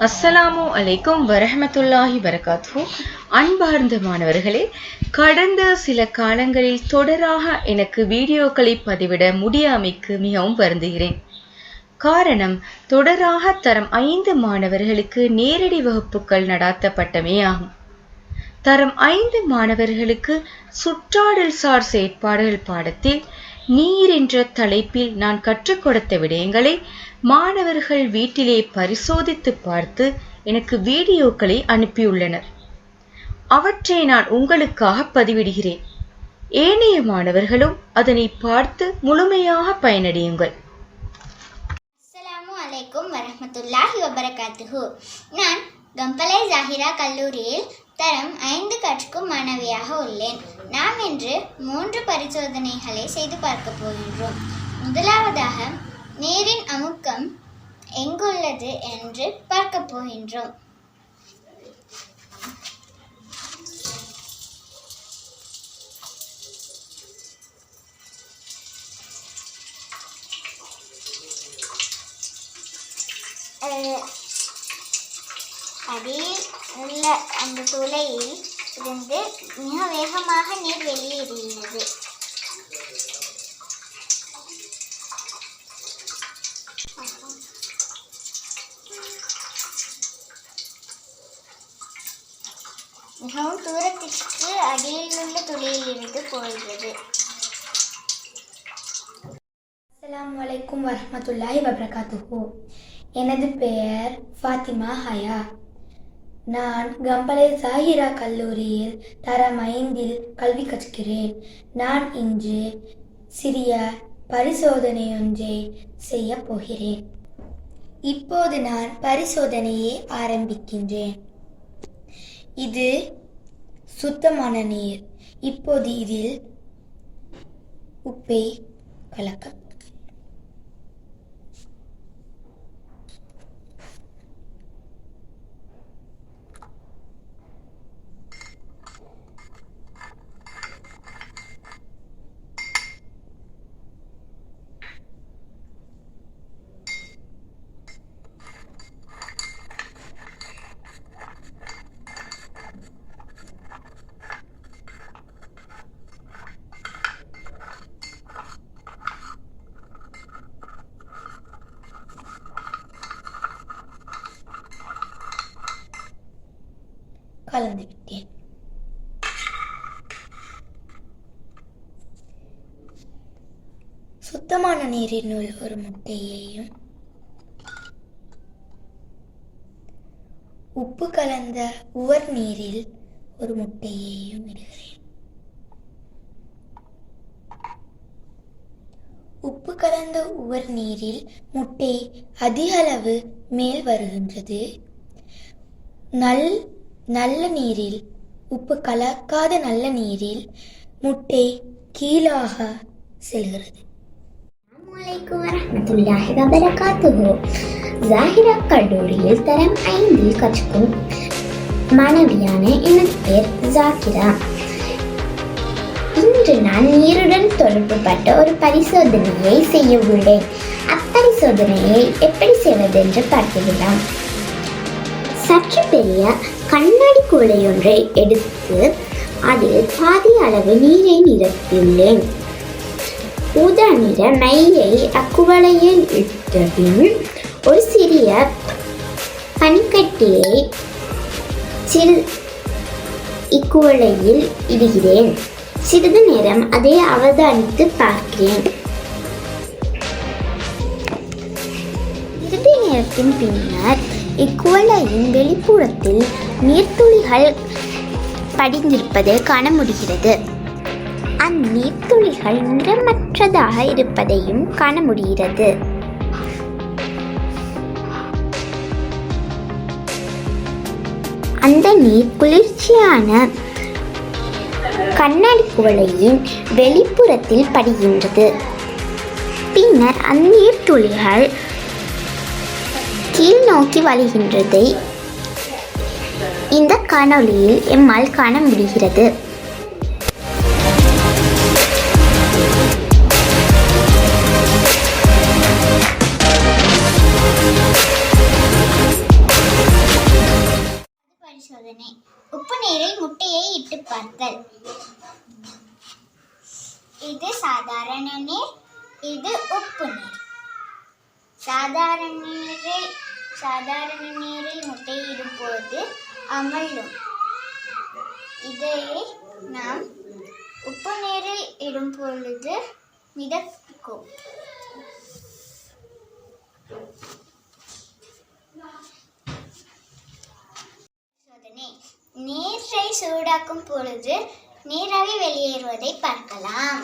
அஸ்ஸலாமு அலைக்கும் வரஹ்மத்துல்லாஹி வரகாத்துஹு. அன்பார்ந்த மாணவர்களே, கடந்த சில காலங்களில் தொடராக எனக்கு வீடியோக்களை பதிவிட முடியாமைக்கு மிகவும் வருந்துகிறேன். காரணம், தொடராக தரம் 5 மாணவர்களுக்கு நேரடி வகுப்புகள் நடாத்தப்பட்டமே ஆகும். தரம் 5 மாணவர்களுக்கு சுற்றாடல் சார் செயற்பாடுகள் பாடத்தில் நீர் என்ற தலைப்பில் நான் கற்றுக் கொடுத்த விடயங்களை மாணவர்கள் வீட்டிலே பரிசோதித்து பார்த்து எனக்கு வீடியோக்களை அனுப்பியுள்ளனர். அவற்றை நான் உங்களுக்காக பதிவிடுகிறேன். ஏனைய மாணவர்களும் அதனை பார்த்து முழுமையாக பயனடையுங்கள். அஸ்ஸலாமு அலைக்கும் வரஹ்மத்துல்லாஹி வபரகாத்துஹு. நான் கம்போலா ஜஹீரா கல்லூரியில் தரம் 5 கற்கும் மாணவியாக உள்ளேன். நாம் இன்று 3 பரிசோதனைகளை செய்து பார்க்க போகின்றோம். முதலாவதாக நீரின் அமுக்கம் எங்குள்ளது என்று பார்க்க போகின்றோம். அடியில் உள்ள அந்த துளையில் இருந்து மிக வேகமாக நீர் வெளியேறுகிறது. மிகவும் தூரத்திற்கு அடியில் உள்ள துளையில் இருந்து போகிறது. அஸ்ஸலாமு அலைக்கும் வரஹ்மத்துல்லாஹி வபரகாத்துஹு. எனது பெயர் ஃபாத்திமா ஹயா. நான் கம்போலா ஜஹீரா கல்லூரியில் தரம் 5 கல்வி கற்கிறேன். நான் இன்று சிறிய பரிசோதனை ஒன்றை செய்ய போகிறேன். இப்போது நான் பரிசோதனையை ஆரம்பிக்கின்றேன். இது சுத்தமான நீர். இப்போது இதில் உப்பை கலக்க கலந்து விட்டேன். சுத்தமான நீரினுள் ஒரு முட்டையையும் உப்பு கலந்த உவர் நீரில் ஒரு முட்டையையும் இடுகிறேன். உப்பு கலந்த உவர் நீரில் முட்டை அதிக அளவு மேல் வருகின்றது. நல்ல நீரில், உப்பு கலக்காத நல்ல நீரில் முட்டை கீழாக செல்கிறது. அஸ்ஸலாமு அலைக்கும் வரஹ்மத்துல்லாஹி வபரகாத்துஹு. ஜஹீரா கல்லூரியில் தரம் 5 கற்கும் மாணவியான எனது பேர் ஜாக்கிரா. இன்று நான் நீருடன் தொடர்புபட்ட ஒரு பரிசோதனையை செய்ய உள்ளேன். அப்பரிசோதனையை எப்படி செய்வது என்று பார்க்கலாம். சற்று பெரிய கண்ணாடி குவளை ஒன்றை எடுத்து அதில் பாதி அளவு நீரை நிரப்பியுள்ளேன். ஊதா நிற மையை அக்குவளையில் இட்ட பின் ஒரு சிறிய பனிக்கட்டியை இக்குவளையில் இடுகிறேன். சிறிது நேரம் அதை அவதானித்து பார்க்கிறேன். சிறிது நேரத்தின் பின்னர் இக்குவளையின் வெளிப்புறத்தில் நீர்த்துளிகள் படிந்திருப்பதை காண முடிகிறது. அந்நீர்த்துளிகள் நிறமற்றதாக இருப்பதையும் காண முடிகிறது. அந்த நீர் குளிர்ச்சியான கண்ணாடி குவளையின் வெளிப்புறத்தில் படுகின்றது. பின்னர் அந்நீர்த்துளிகள் கீழ் நோக்கி வழிகின்றதை இந்த காணொளியில் எம்மால் காண முடிகிறது. நீரில் முட்டையை இட்டு பார்த்தல். இது சாதாரண நீர், இது உப்பு நீர். சாதாரண நீரில் முட்டை இடும்போது அமலும். இதை நாம் உப்பு நீரில் இடும் பொழுது மிதக்கும். நீரை சூடாக்கும் பொழுது நீராவி வெளியேறுவதை பார்க்கலாம்.